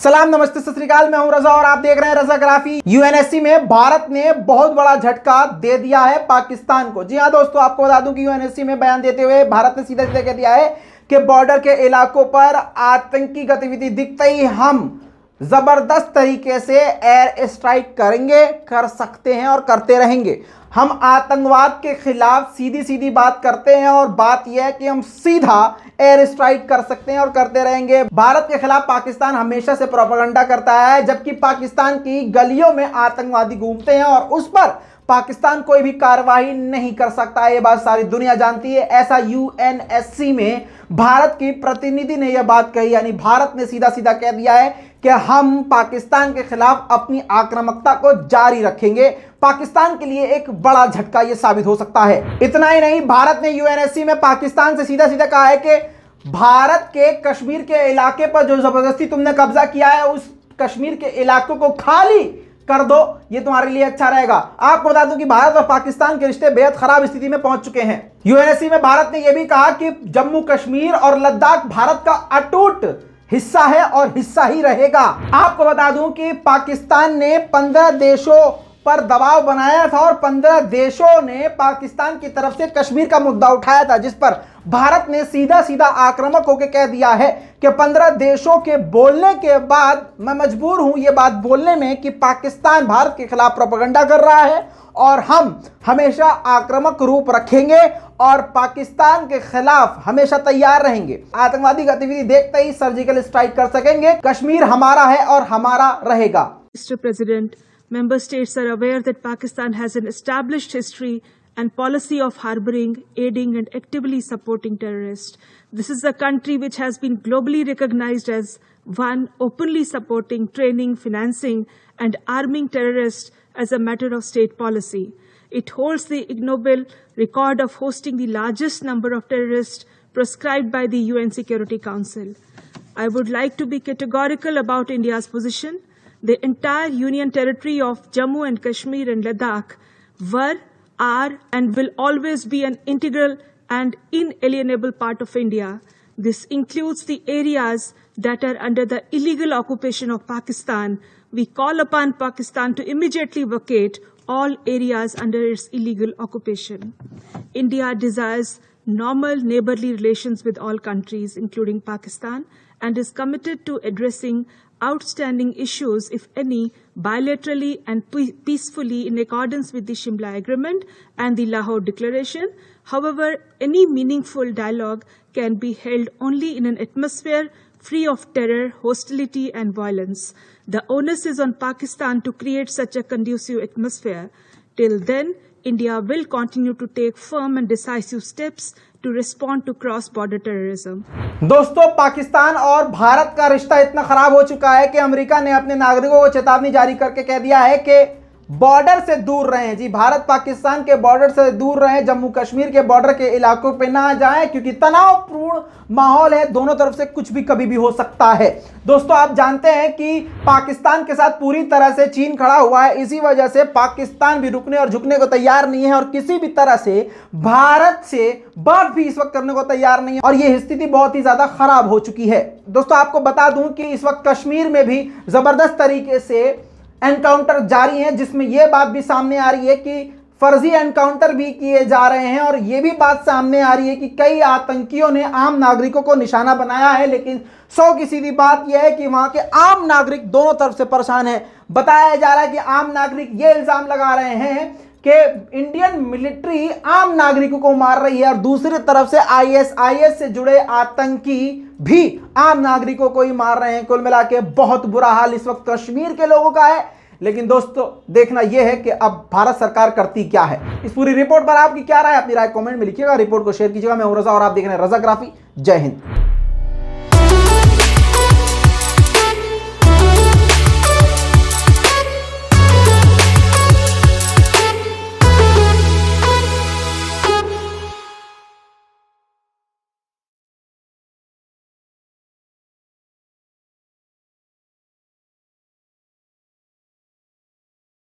सलाम, नमस्ते, सत श्री अकाल। मैं हूं रजा और आप देख रहे हैं रजाग्राफी। यूएनएससी में भारत ने बहुत बड़ा झटका दे दिया है पाकिस्तान को। जी हां दोस्तों, आपको बता दूं कि यूएनएससी में बयान देते हुए भारत ने सीधा सीधा कह दिया है कि बॉर्डर के इलाकों पर आतंकी गतिविधि दिखते ही हम जबरदस्त तरीके से एयर स्ट्राइक करेंगे, कर सकते हैं और करते रहेंगे। हम आतंकवाद के खिलाफ सीधी सीधी बात करते हैं और बात यह है कि हम सीधा एयर स्ट्राइक कर सकते हैं और करते रहेंगे। भारत के खिलाफ पाकिस्तान हमेशा से प्रोपेगेंडा करता है, जबकि पाकिस्तान की गलियों में आतंकवादी घूमते हैं और उस पर पाकिस्तान कोई भी कार्रवाई नहीं कर सकता। यह बात सारी दुनिया जानती है। ऐसा यूएनएससी में भारत की प्रतिनिधि ने यह बात कही, यानी भारत ने सीधा सीधा कह दिया है कि हम पाकिस्तान के खिलाफ अपनी आक्रामकता को जारी रखेंगे। पाकिस्तान के लिए एक बड़ा झटका यह साबित हो सकता है। इतना ही नहीं, भारत ने यूएनएससी में पाकिस्तान से सीधा सीधा कहा है कि भारत के कश्मीर के इलाके पर जो जबरदस्ती तुमने कब्जा किया है, उस कश्मीर के इलाकों को खाली कर दो, ये तुम्हारे लिए अच्छा रहेगा। आपको बता दूं कि भारत और पाकिस्तान के रिश्ते बेहद खराब स्थिति में पहुंच चुके हैं। यूएनएससी में भारत ने यह भी कहा कि जम्मू कश्मीर और लद्दाख भारत का अटूट हिस्सा है और हिस्सा ही रहेगा। आपको बता दूं कि पाकिस्तान ने 15 देशों पर दबाव बनाया था और 15 देशों ने पाकिस्तान की तरफ से कश्मीर का मुद्दा उठाया था, जिस पर भारत ने सीधा सीधा आक्रामक होकर कह दिया है कि 15 देशों के बोलने के बाद मैं मजबूर हूं यह बात बोलने में कि पाकिस्तान भारत के खिलाफ प्रोपेगेंडा कर रहा है और हम हमेशा आक्रामक रूप रखेंगे और पाकिस्तान के खिलाफ हमेशा तैयार रहेंगे। आतंकवादी गतिविधि देखते ही सर्जिकल स्ट्राइक कर सकेंगे। कश्मीर हमारा है और हमारा रहेगा। Mr. President, member states are aware that Pakistan has an established history and policy of harboring, aiding and actively supporting terrorists. This is a country which has been globally recognized as one openly supporting, training, financing and arming terrorists as a matter of state policy. It holds the ignoble record of hosting the largest number of terrorists prescribed by the UN Security Council. I would like to be categorical about India's position. The entire Union territory of Jammu and Kashmir and Ladakh were, are and will always be an integral and inalienable part of India. This includes the areas that are under the illegal occupation of Pakistan. We call upon Pakistan to immediately vacate all areas under its illegal occupation. India desires normal neighborly relations with all countries, including Pakistan, and is committed to addressing outstanding issues, if any, bilaterally and peacefully in accordance with the Shimla Agreement and the Lahore Declaration. However, any meaningful dialogue can be held only in an atmosphere free of terror, hostility and violence. The onus is on Pakistan to create such a conducive atmosphere. Till then, India will continue to take firm and decisive steps to respond to cross-border terrorism. दोस्तों, पाकिस्तान और भारत का रिश्ता इतना खराब हो चुका है कि अमेरिका ने अपने नागरिकों को चेतावनी जारी करके कह दिया है कि बॉर्डर से दूर रहें। जी, भारत पाकिस्तान के बॉर्डर से दूर रहें, जम्मू कश्मीर के बॉर्डर के इलाकों पे ना जाएं, क्योंकि तनावपूर्ण माहौल है। दोनों तरफ से कुछ भी कभी भी हो सकता है। दोस्तों, आप जानते हैं कि पाकिस्तान के साथ पूरी तरह से चीन खड़ा हुआ है। इसी वजह से पाकिस्तान भी रुकने और झुकने को तैयार नहीं है और किसी भी तरह से भारत से बात भी इस वक्त करने को तैयार नहीं है और यह स्थिति बहुत ही ज्यादा खराब हो चुकी है। दोस्तों, आपको बता दूं कि इस वक्त कश्मीर में भी जबरदस्त तरीके से एनकाउंटर जारी हैं, जिसमें यह बात भी सामने आ रही है कि फर्जी एनकाउंटर भी किए जा रहे हैं और यह भी बात सामने आ रही है कि कई आतंकियों ने आम नागरिकों को निशाना बनाया है। लेकिन 100 की सीधी बात यह है कि वहां के आम नागरिक दोनों तरफ से परेशान हैं। बताया जा रहा है कि आम नागरिक यह इल्जाम लगा रहे हैं कि इंडियन मिलिट्री आम नागरिकों को मार रही है और दूसरी तरफ से आईएसआईएस से जुड़े आतंकी भी आम नागरिकों को ही मार रहे हैं। कुल मिला के बहुत बुरा हाल इस वक्त कश्मीर के लोगों का है। लेकिन दोस्तों, देखना यह है कि अब भारत सरकार करती क्या है। इस पूरी रिपोर्ट पर आपकी क्या राय है? अपनी राय कमेंट में लिखिएगा, रिपोर्ट को शेयर कीजिएगा। मैं हूं रजा और आप देख रहे हैं रजाग्राफी। जय हिंद।